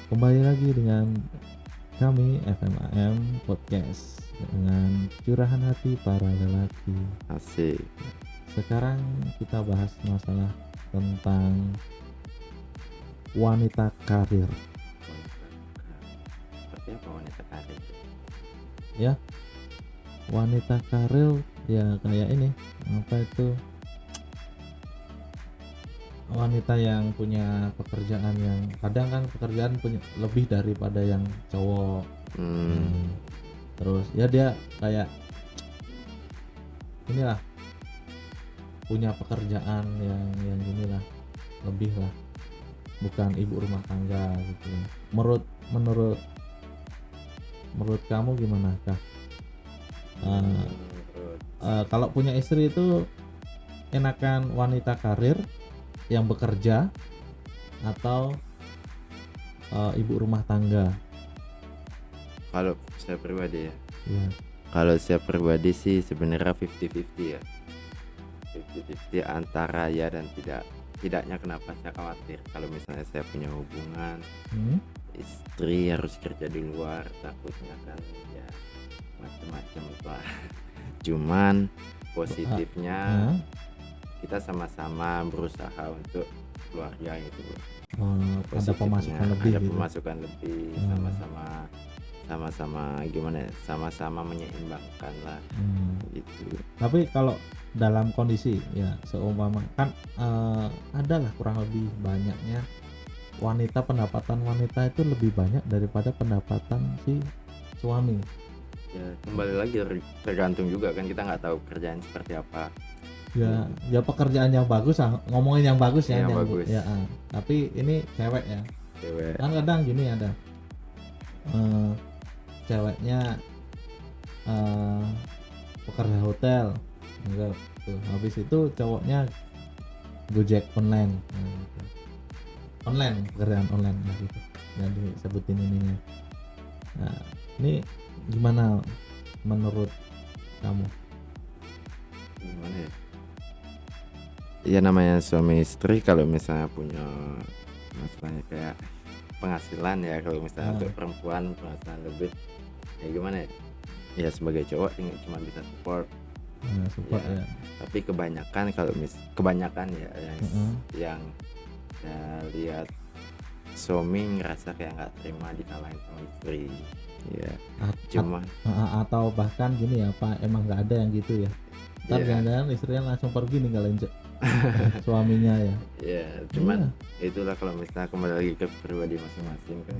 Kembali lagi dengan kami FMAM Podcast dengan curahan hati para lelaki. Asik. Sekarang kita bahas masalah tentang wanita karir. Seperti apa wanita karir? Ya, wanita karir ya kayak ini, apa itu? Wanita yang punya pekerjaan yang kadang kan pekerjaan punya lebih daripada yang cowok. Terus ya dia kayak inilah punya pekerjaan yang inilah lebih lah, bukan ibu rumah tangga gitu. Menurut kamu gimana kah? Kalau punya istri itu enakan wanita karir yang bekerja atau ibu rumah tangga? Kalau saya pribadi ya. Ya. Kalau saya pribadi sih sebenarnya 50-50 ya. 50-50 antara ya dan tidaknya. Kenapa saya khawatir kalau misalnya saya punya hubungan istri harus kerja di luar, takutnya kan ya macam-macam lah. Cuman positifnya kita sama-sama berusaha untuk keluarga gitu. Ada pemasukan lebih ada gitu. pemasukan lebih, sama-sama gimana ya, sama-sama menyeimbangkan lah gitu. Tapi kalau dalam kondisi ya seumpama kan adalah kurang lebih banyaknya pendapatan wanita itu lebih banyak daripada pendapatan si suami. Ya kembali lagi tergantung juga kan, kita nggak tahu kerjaan seperti apa. Ya pekerjaan yang bagus lah, ngomongin yang bagus ya, yang bagus. Ya, tapi ini cewek ya. Kan kadang gini ada ceweknya pekerja hotel, enggak tuh. Habis itu cowoknya Gojek online, gitu. Pekerjaan online lah gitu. Jadi sebutin ininya. Nah, ini gimana menurut kamu? Gimana ya? Ya namanya suami istri kalau misalnya punya masalahnya kayak penghasilan ya, kalau misalnya untuk perempuan penghasilan lebih ya gimana ya? Ya sebagai cowok cuma bisa support ya. Tapi kebanyakan ya yang saya lihat suami ngerasa kayak nggak terima dikalahin sama istri ya. Atau bahkan gini ya Pak, emang nggak ada yang gitu ya. Ntar jangan-jangan istrinya langsung pergi ninggalin suaminya ya. Ya cuman itulah, kalau misalnya kembali lagi ke pribadi masing-masing kan,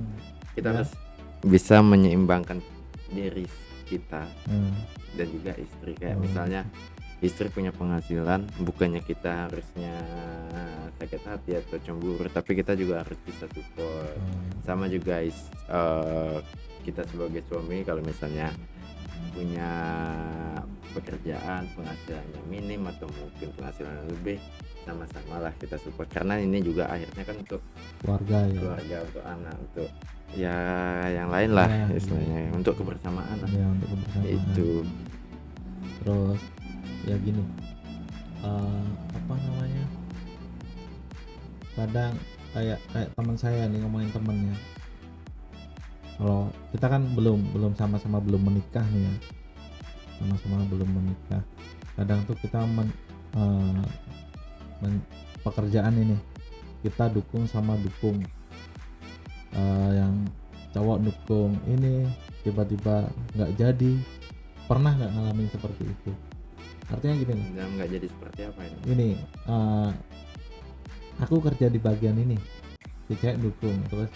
kita harus bisa menyeimbangkan diri kita dan juga istri. Kayak misalnya istri punya penghasilan, bukannya kita harusnya sakit hati atau cemburu, tapi kita juga harus bisa support. Sama juga kita sebagai suami kalau misalnya punya pekerjaan penghasilannya minim atau mungkin penghasilan lebih, sama-sama lah kita support, karena ini juga akhirnya kan untuk keluarga, untuk anak, untuk ya yang lain lah istilahnya, untuk kebersamaan lah. Untuk kebersamaan itu. Terus ya gini, apa namanya, kadang kayak teman saya nih, ngomongin temennya, kalau kita kan belum sama-sama belum menikah nih ya, sama-sama belum menikah, kadang tuh kita pekerjaan ini kita dukung sama dukung, yang cowok dukung ini tiba-tiba nggak jadi. Pernah nggak ngalamin seperti itu? Artinya gini nih, nggak jadi seperti apa ini? Ini aku kerja di bagian ini, si cewek dukung, terus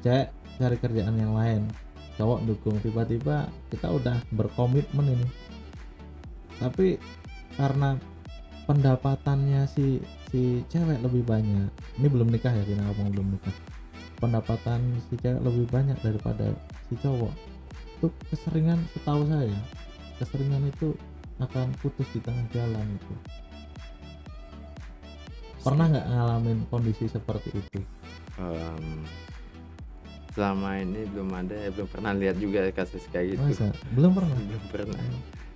cewek cari kerjaan yang lain, cowok dukung. Tiba-tiba kita udah berkomitmen ini, tapi karena pendapatannya si cewek lebih banyak, ini belum nikah ya, kita ngomong belum nikah, pendapatan si cewek lebih banyak daripada si cowok, tuh keseringan, setahu saya keseringan itu akan putus di tengah jalan itu. Pernah nggak ngalamin kondisi seperti itu? Selama ini belum pernah lihat juga kasus kayak gitu. Masa? Belum pernah.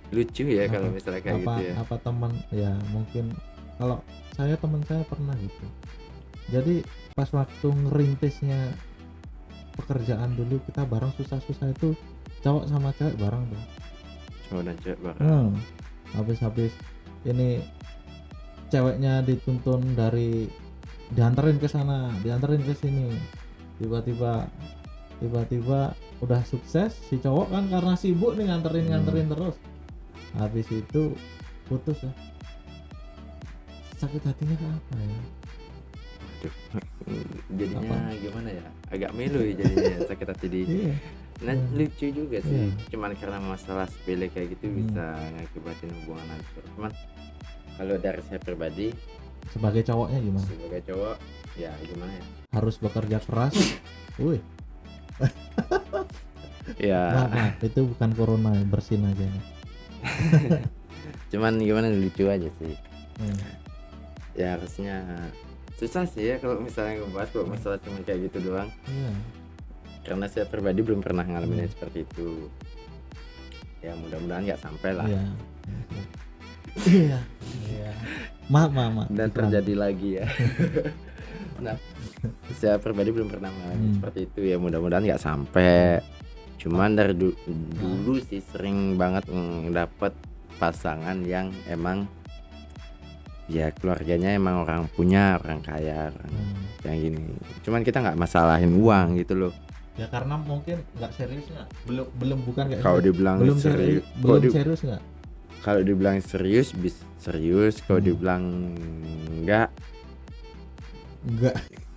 Lucu ya kalau misalnya kayak gitu ya. Apa teman ya, mungkin kalau teman saya pernah gitu. Jadi pas waktu ngerintisnya pekerjaan dulu kita bareng susah-susah itu cowok sama cewek bareng tuh. Cowok dan cewek bareng. Habis ini ceweknya dituntun dari dianterin ke sana, dianterin ke sini. Tiba-tiba udah sukses si cowok kan karena sibuk nih nganterin terus. Habis itu putus ya. Sakit hatinya apa ya? Jadinya gimana ya, agak melo ya jadinya sakit hati di nah lucu juga sih cuman karena masalah sepele kayak gitu bisa ngakibatin hubungan hancur. Cuman kalau dari saya pribadi sebagai cowoknya gimana? Sebagai cowok ya gimana ya, harus bekerja keras. Wih ya maaf, itu bukan corona, bersin aja nih. Cuman gimana, lucu aja sih. Ya harusnya susah sih ya kalau misalnya ngebahas kok masalah cuma kayak gitu doang. Karena saya pribadi belum pernah ngalamin seperti itu. Ya mudah-mudahan nggak sampai lah. Iya. Maaf. Dan terjadi lagi ya. Nah, saya pribadi belum pernah ngalamin seperti itu ya, mudah-mudahan nggak sampai. Cuman dari dulu sih sering banget dapet pasangan yang emang ya keluarganya emang orang punya, orang kaya, orang yang gini. Cuman kita nggak masalahin uang gitu loh. Ya karena mungkin nggak serius nggak, belum bukan kayak kalau dibilang belum serius, serius nggak? Kalau dibilang serius serius, kalau dibilang enggak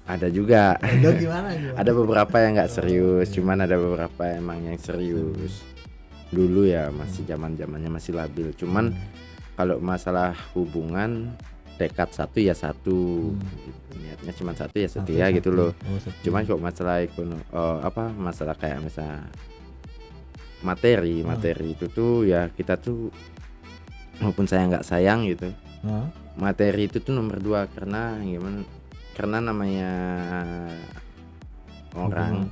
ada juga. Gimana? Ada beberapa yang nggak serius, cuman ada beberapa emang yang serius. Dulu ya masih zamannya masih labil. Cuman kalau masalah hubungan tekad satu ya satu, gitu. Niatnya cuma satu ya setia gitu loh. Cuman kok masalah masalah kayak misalnya materi itu tuh ya kita tuh walaupun saya nggak sayang gitu, materi itu tuh nomor 2 karena gimana? Karena namanya orang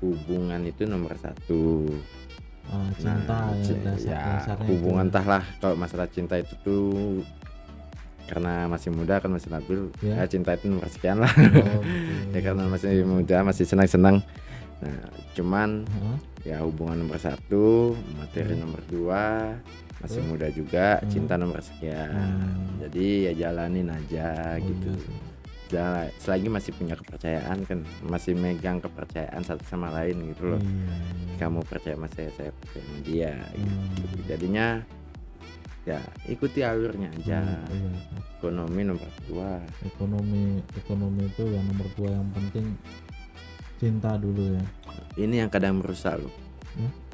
hubungan itu nomor 1. Cinta hubungan entahlah, kalau masalah cinta itu tuh karena masih muda kan masih labil ya cinta itu nomor sekian lah. Ya karena masih muda masih senang-senang. Nah cuman ya hubungan nomor 1, materi nomor 2, masih muda juga, cinta nomor sekian. Jadi ya jalanin aja gitu. Selagi masih punya kepercayaan kan, masih megang kepercayaan satu sama lain gitu loh. Kamu percaya sama saya percaya sama dia gitu. Jadinya ya ikuti alurnya aja. Ekonomi nomor 2. Ekonomi itu yang nomor 2, yang penting cinta dulu ya. Ini yang kadang merusak loh.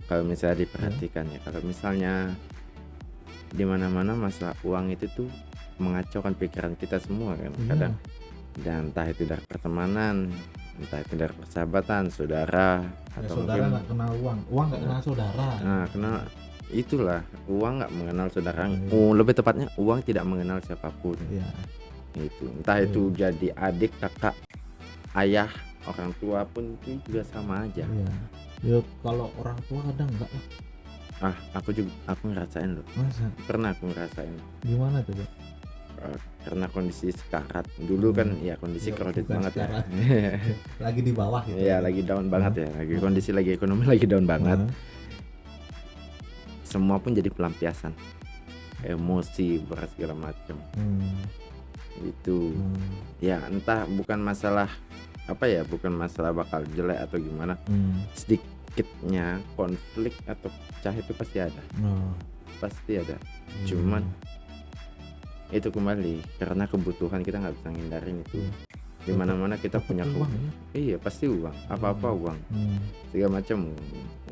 Kalau misalnya diperhatikan ya, kalau misalnya di mana-mana masalah uang itu tuh mengacaukan pikiran kita semua kan. Kadang dan entah itu dari pertemanan, entah itu dari persahabatan, saudara, atau saudara nggak kenal uang nggak kenal saudara. Nah kenal itulah, uang nggak mengenal saudara. Lebih tepatnya uang tidak mengenal siapapun. Itu entah itu jadi adik, kakak, ayah, orang tua pun itu juga sama aja. Ya kalau orang tua kadang enggak lah. Aku ngerasain loh. Masa? Pernah aku ngerasain. Gimana tuh, Pak? Karena kondisi sekarat dulu kan ya, kondisi kredit banget sekarat. Lagi di bawah gitu. Iya, lagi down banget ya. Kondisi lagi ekonomi lagi down banget. Semua pun jadi pelampiasan. Emosi berat segala macam. Gitu. Ya entah bukan masalah bukan masalah bakal jelek atau gimana. Sedikitnya konflik atau pecah itu pasti ada. Pasti ada. Cuman itu kembali karena kebutuhan, kita nggak bisa ngindarin itu. Di mana-mana kita punya uang ya? Iya pasti uang, apa-apa uang, segala macam.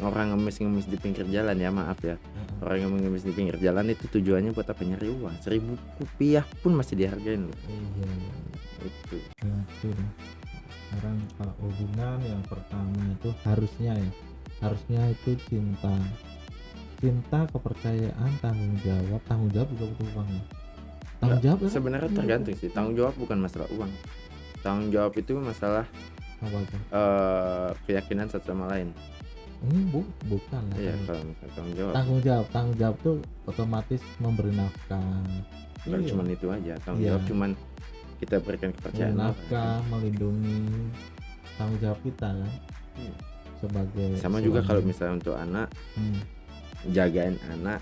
Orang ngemis di pinggir jalan ya, maaf ya, orang yang ngemis di pinggir jalan itu tujuannya buat apa? Nyari uang. 1.000 rupiah pun masih dihargain loh. Itu sekarang kalau hubungan yang pertama itu harusnya itu cinta, kepercayaan, tanggung jawab juga butuh uang ya. Tanggung jawab sebenarnya tergantung sih. Tanggung jawab bukan masalah uang. Tanggung jawab itu masalah keyakinan satu sama lain. Bukan lah. Iya, kalau misalnya tanggung jawab tuh otomatis memberi nafkah. Cuman itu aja. Tanggung jawab cuman kita berikan kepercayaan. Nafkah, melindungi, tanggung jawab kita kan. sebagai sama suami. juga kalau misalnya untuk anak, jagain anak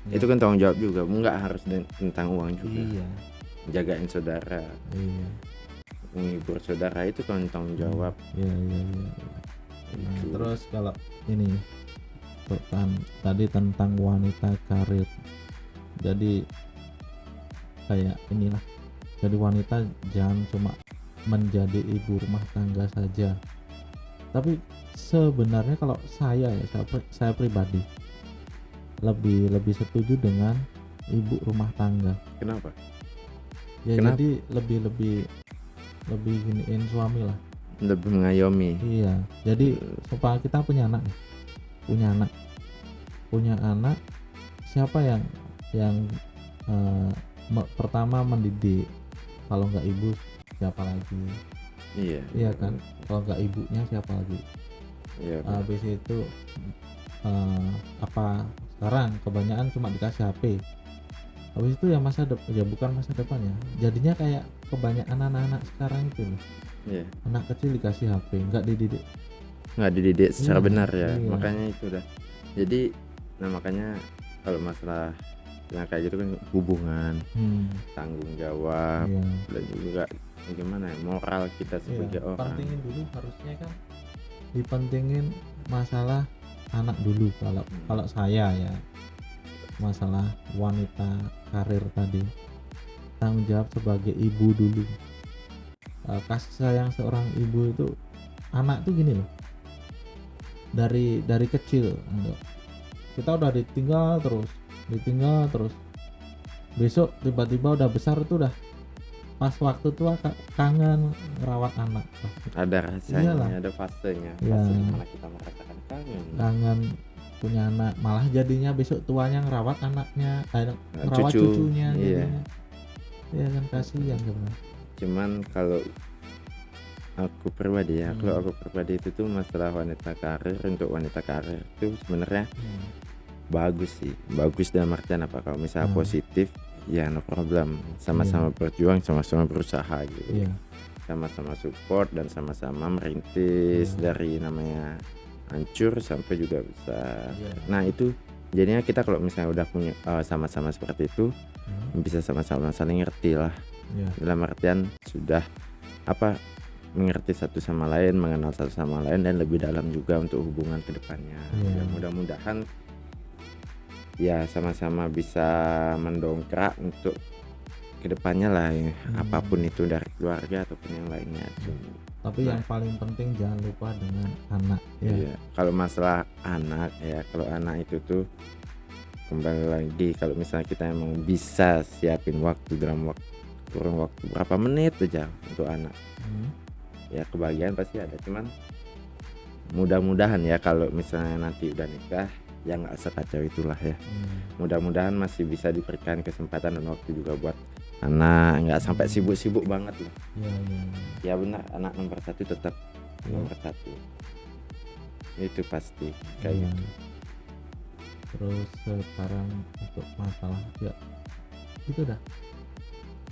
Ya. itu kan tanggung jawab juga, nggak harus tentang uang juga. Iya. Jagain saudara, Iya. menghibur saudara itu kan tanggung jawab. Iya. Nah, terus kalau ini tadi tentang wanita karir, jadi kayak inilah, jadi wanita jangan cuma menjadi ibu rumah tangga saja, tapi sebenarnya kalau saya pribadi lebih setuju dengan ibu rumah tangga. Kenapa? Ya kenapa? Jadi lebih giniin suami lah, lebih mengayomi. Iya, jadi supaya kita punya anak, siapa yang pertama mendidik? Kalau nggak ibu siapa lagi? Iya kan, kalau nggak ibunya siapa lagi? Iya. Habis itu sekarang kebanyakan cuma dikasih HP. Habis itu ya bukan masa depan ya, jadinya kayak kebanyakan anak-anak sekarang itu loh. Iya. Anak kecil dikasih HP, nggak dididik secara benar ya. Iya. Makanya itu dah. Jadi makanya kalau masalah yang kayak gitu kan hubungan, tanggung jawab, dan juga gimana ya, moral kita sebagai orang. Pentingin dulu, harusnya kan dipentingin masalah anak dulu. Kalau saya ya, masalah wanita karir tadi, tanggung jawab sebagai ibu dulu. Kasih sayang seorang ibu itu, anak tuh gini loh, dari kecil kita udah ditinggal terus, besok tiba-tiba udah besar tuh udah pas waktu tua kangen ngerawat anak. Ada rasanya. Iyalah. Ada fasenya, fase dimana kita merasakan kangen punya anak, malah jadinya besok tuanya ngerawat anaknya, ngerawat cucunya. Iya kan, kasihan sebenarnya. Cuman kalau aku pribadi ya, kalau aku pribadi itu tuh masalah wanita karir, untuk wanita karir itu sebenarnya bagus sih, bagus dalam artian apa, kalau misalnya positif ya no problem, sama-sama berjuang, sama-sama berusaha gitu, sama-sama support dan sama-sama merintis dari namanya hancur sampai juga besar. Nah itu jadinya kita kalau misalnya udah punya sama-sama seperti itu, bisa sama-sama saling ngerti lah, dalam artian sudah mengerti satu sama lain, mengenal satu sama lain, dan lebih dalam juga untuk hubungan kedepannya. Ya, mudah-mudahan ya sama-sama bisa mendongkrak untuk kedepannya lah ya, apapun itu dari keluarga ataupun yang lainnya. Tapi yang paling penting jangan lupa dengan anak ya. Iya, kalau masalah anak ya, kalau anak itu tuh kembali lagi, kalau misalnya kita emang bisa siapin waktu dalam kurang waktu berapa menit aja untuk anak, ya kebahagiaan pasti ada. Cuman mudah-mudahan ya kalau misalnya nanti udah nikah ya nggak sekacau itulah ya. Mudah-mudahan masih bisa diberikan kesempatan dan waktu juga buat anak, nggak sampai sibuk-sibuk banget lah. Ya benar, anak nomor satu tetap nomor satu, itu pasti kayak gitu. Terus sekarang untuk masalah ya itu dah,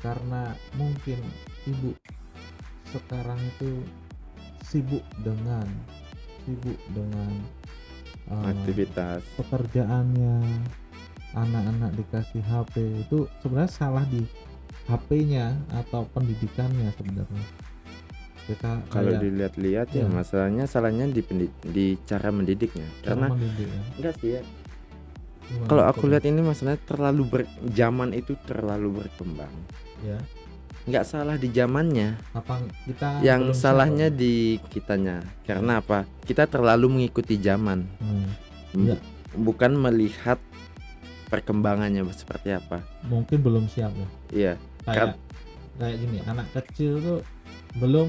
karena mungkin ibu sekarang itu sibuk dengan aktivitas pekerjaannya, anak-anak dikasih HP, itu sebenarnya salah di HP-nya atau pendidikannya sebenarnya. Kalau dilihat-lihat ya masalahnya, salahnya di cara mendidiknya. Karena enggak sih ya, kalau aku lihat ini masalahnya zaman itu terlalu berkembang ya. Nggak salah di zamannya, yang salahnya di kitanya. Karena apa? Kita terlalu mengikuti zaman, bukan melihat perkembangannya seperti apa. Mungkin belum siap ya. Iya. Kayak gini, anak kecil tuh belum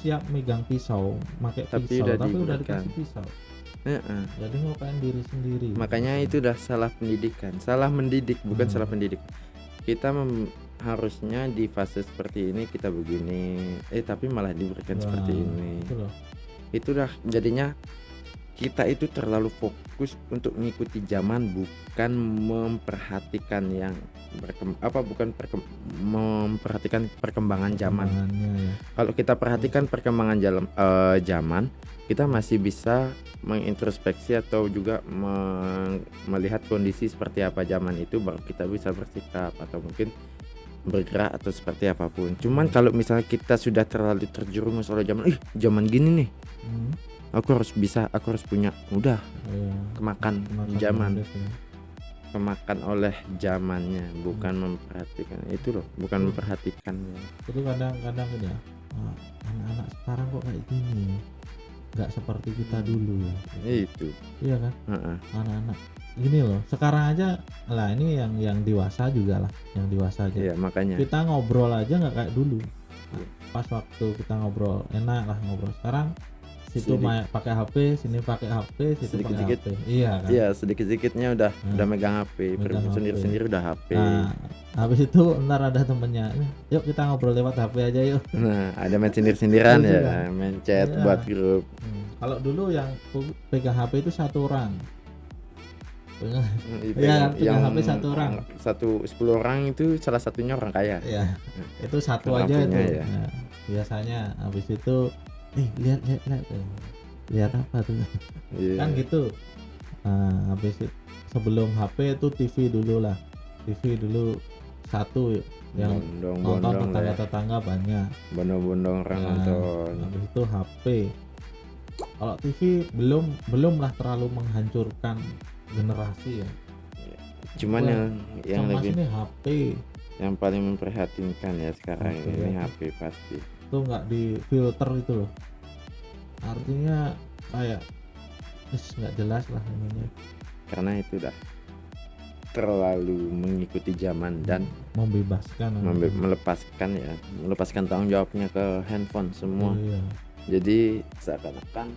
siap megang pisau, pakai pisau, tapi udah dikasih pisau. Jadi ngelupain diri sendiri. Makanya itu udah salah pendidikan, salah mendidik, bukan salah pendidik. Kita harusnya di fase seperti ini kita begini, tapi malah diberikan seperti ini. Itu udah jadinya kita itu terlalu fokus untuk mengikuti zaman, bukan memperhatikan yang memperhatikan perkembangan zaman. Ya. Kalau kita perhatikan perkembangan zaman, kita masih bisa mengintrospeksi atau juga melihat kondisi seperti apa zaman itu, baru kita bisa bersikap atau mungkin bergerak atau seperti apapun. Cuman kalau misalnya kita sudah terlalu terjerumus oleh zaman, zaman gini nih, aku harus punya, udah kemakan zaman, kemakan oleh zamannya, bukan memperhatikan itu loh, bukan memperhatikan. Itu kadang-kadang ya, anak-anak sekarang kok kayak gini, nggak seperti kita dulu ya. Itu iya kan, anak-anak gini loh sekarang aja lah, ini yang dewasa juga lah, yang dewasa aja. Iya, makanya kita ngobrol aja nggak kayak dulu. Pas waktu kita ngobrol enak lah ngobrol, sekarang situ pakai HP, sini pakai HP, situ pakai HP. Iya kan? Iya, sedikit-sedikitnya udah megang HP, sendiri-sendiri udah HP. Nah, habis itu ntar ada temennya, yuk kita ngobrol lewat HP aja yuk. Nah, ada main sindir-sindiran ya, main chat buat grup. Kalau dulu yang pegang HP itu satu orang. Iya, pegang HP satu orang. 10 orang itu salah satunya orang kaya. Iya. Itu satu aja itu. Ya. Nah, biasanya habis itu lihat apa tuh. Kan gitu. Nah, habis itu sebelum HP itu TV dulu lah. TV dulu satu yang nonton tetangga-tetangga banyak. Bondong-bondong orang nonton. Habis itu HP. Kalau TV belum lah terlalu menghancurkan generasi ya. Cuman yang lebih ini HP yang paling memprihatinkan ya sekarang ini HP pasti. Itu nggak di filter itu loh. Artinya kayak nggak jelas lah ininya. Karena itu dah terlalu mengikuti zaman dan melepaskan tanggung jawabnya ke handphone semua. Jadi seakan-akan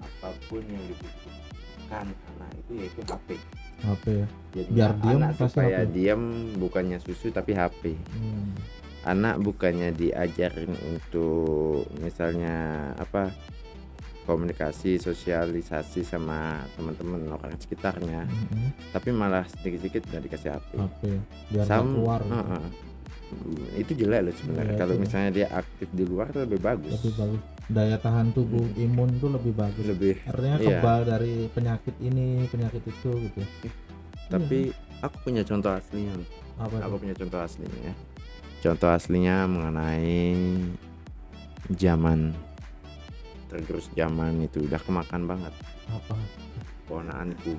apapun yang dibutuhkan anak itu yaitu HP ya. Jadi biar anak supaya diam bukannya susu tapi HP. Anak bukannya diajarin untuk misalnya komunikasi, sosialisasi sama teman-teman orang sekitarnya, tapi malah sedikit-sedikit udah dikasih HP. Biar keluar. Itu jelek loh sebenarnya. Kalau misalnya dia aktif di luar itu lebih bagus. Daya tahan tubuh, imun tuh lebih bagus. Artinya kebal dari penyakit ini, penyakit itu gitu. Tapi aku punya contoh aslinya. Ya. Contoh aslinya mengenai zaman, tergerus zaman itu udah kemakan banget. Apa? Keponakanku.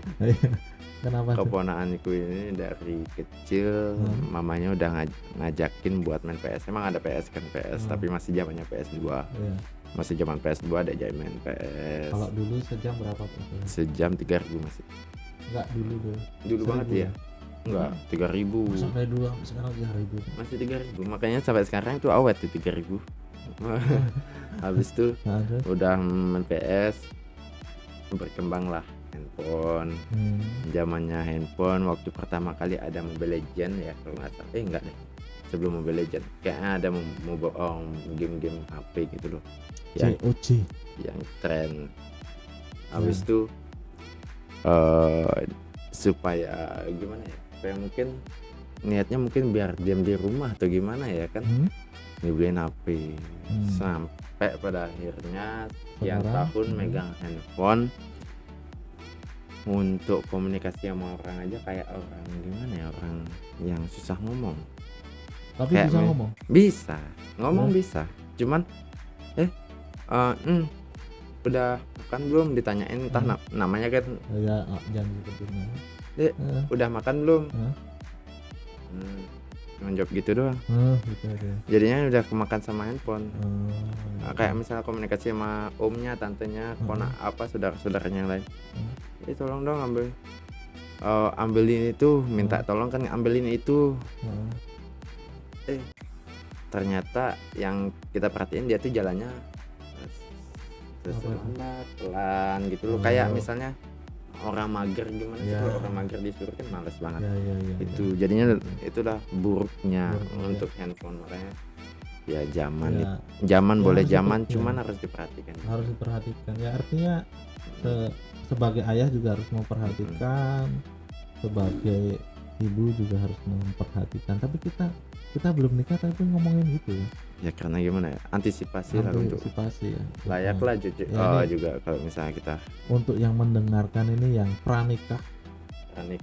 Kenapa? Keponakanku ini dari kecil mamanya udah ngajakin buat main PS. Emang ada PS kan, tapi masih zamannya PS2. Masih zaman PS2 ada aja main PS. Kalau dulu sejam berapa? Sejam 3.000 masih. Enggak dulu banget ya. Enggak, 3.000. Sampai dulu sekarang 3.000. Masih 3.000. Makanya sampai sekarang itu awet tuh 3.000. Habis itu udah main PS, berkembang lah handphone. Zamannya handphone waktu pertama kali ada Mobile Legend ya kalau nggak salah. Enggak deh. Sebelum Mobile Legend kayaknya ada game-game HP gitu loh. Yang tren. Habis itu supaya gimana ya? Supaya mungkin niatnya biar diam di rumah atau gimana ya kan. Dibeliin HP. Sampai pada akhirnya sekian tahun megang handphone. Untuk komunikasi sama orang aja kayak orang gimana ya, orang yang susah ngomong. Tapi kayak bisa ngomong? Bisa, ngomong bisa. Cuman udah makan belum ditanyain, entah namanya kan. Ya, jangan sepertinya. Udah makan belum? Menjawab gitu doang. Gitu aja. Jadinya udah kemakan sama handphone. Kayak misalnya komunikasi sama omnya, tantenya, saudara-saudaranya yang lain. Tolong dong ambilin itu, minta tolong kan ambilin itu. Ternyata yang kita perhatiin dia tuh jalannya lambat, pelan gitu loh. Kayak misalnya orang mager gimana sih, kalau orang mager disuruh kan males banget. Itu jadinya itulah buruknya untuk handphone. Makanya ya zaman boleh zaman, cuman harus diperhatikan ya. Artinya sebagai ayah juga harus memperhatikan, sebagai ibu juga harus memperhatikan. Tapi kita belum nikah tapi ngomongin gitu ya. Ya karena gimana ya, antisipasi lah untuk ya. layaklah ya, juga kalau misalnya kita untuk yang mendengarkan ini yang pranikah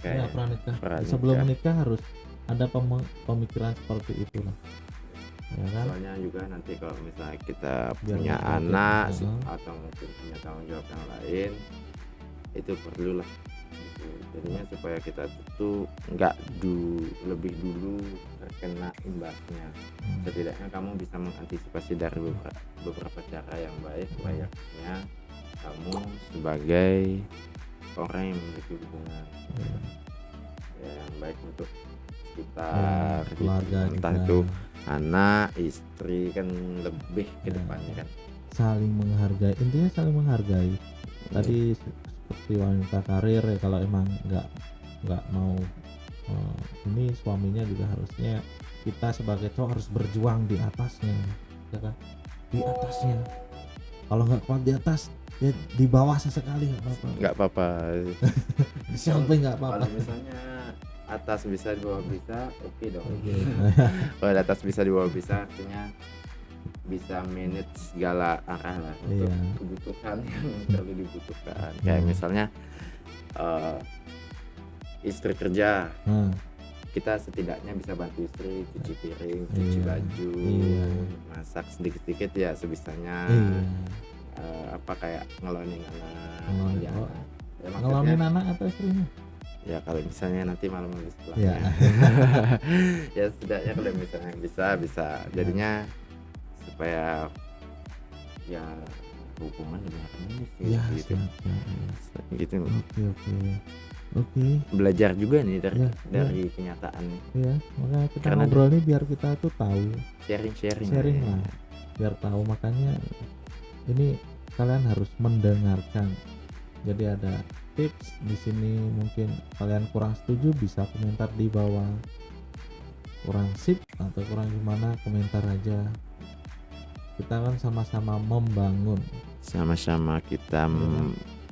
ya. Pranikah. Sebelum menikah harus ada pemikiran seperti itu lah. Ya kan? Soalnya juga nanti kalau misalnya kita punya anak atau mungkin punya tanggung jawab yang lain, itu perlulah gitu. Jadinya supaya kita tuh nggak lebih dulu terkena imbasnya. Setidaknya kamu bisa mengantisipasi dari beberapa cara yang baik layaknya kamu sebagai orang yang memiliki hubungan yang baik untuk sekitar keluarga gitu. Entah itu anak, istri, kan lebih ke depannya kan saling menghargai, intinya saling menghargai. Tadi seperti wanita karir ya, kalau emang nggak mau ini suaminya juga harusnya, kita sebagai cowok harus berjuang di atasnya ya kan, di atasnya. Kalau nggak kuat di atas ya di bawah sesekali nggak apa-apa sampai nggak apa-apa. Kalau misalnya atas bisa di bawah bisa, oke dong. Kalau di atas bisa di bawah bisa, artinya bisa manage segala arah lah untuk kebutuhan yang perlu dibutuhkan. Kayak misalnya istri kerja, kita setidaknya bisa bantu istri cuci piring, cuci baju, masak sedikit-sedikit ya sebisanya. Apa kayak ngelonin anak, ngelonin anak atau istrinya? Ya kalau misalnya nanti malam habis pulang ya setidaknya kalau misalnya bisa jadinya supaya ya hubungan lebih harmonis gitu. Gitu. Oke. Belajar juga nih dari kenyataan. Iya, makanya kita ngobrol nih biar kita tuh tahu. Sharing lah. Biar tahu, makanya ini kalian harus mendengarkan. Jadi ada tips di sini, mungkin kalian kurang setuju bisa komentar di bawah. Kurang sip atau kurang gimana, komentar aja. Kita kan sama-sama membangun. Sama-sama kita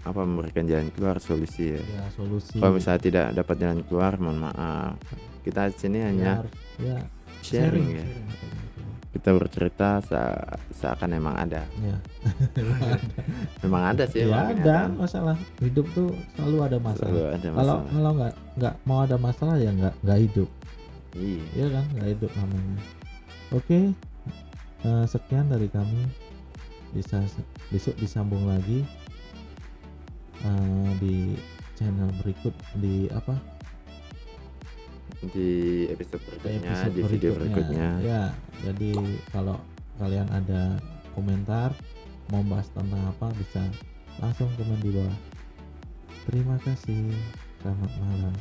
memberikan jalan keluar, solusi ya. Solusi. Kalau misalnya tidak dapat jalan keluar, mohon maaf. Kita di sini hanya sharing ya. Kita bercerita seakan emang ada. Memang ada sih. Ya ada masalah. Hidup tuh selalu ada masalah. Kalau nggak mau ada masalah ya nggak hidup. Iya kan, nggak hidup namanya. Oke. Sekian dari kami. Bisa besok disambung lagi di channel berikut, di episode berikutnya, di video berikutnya ya. Jadi kalau kalian ada komentar mau bahas tentang apa, bisa langsung komen di bawah. Terima kasih, selamat malam.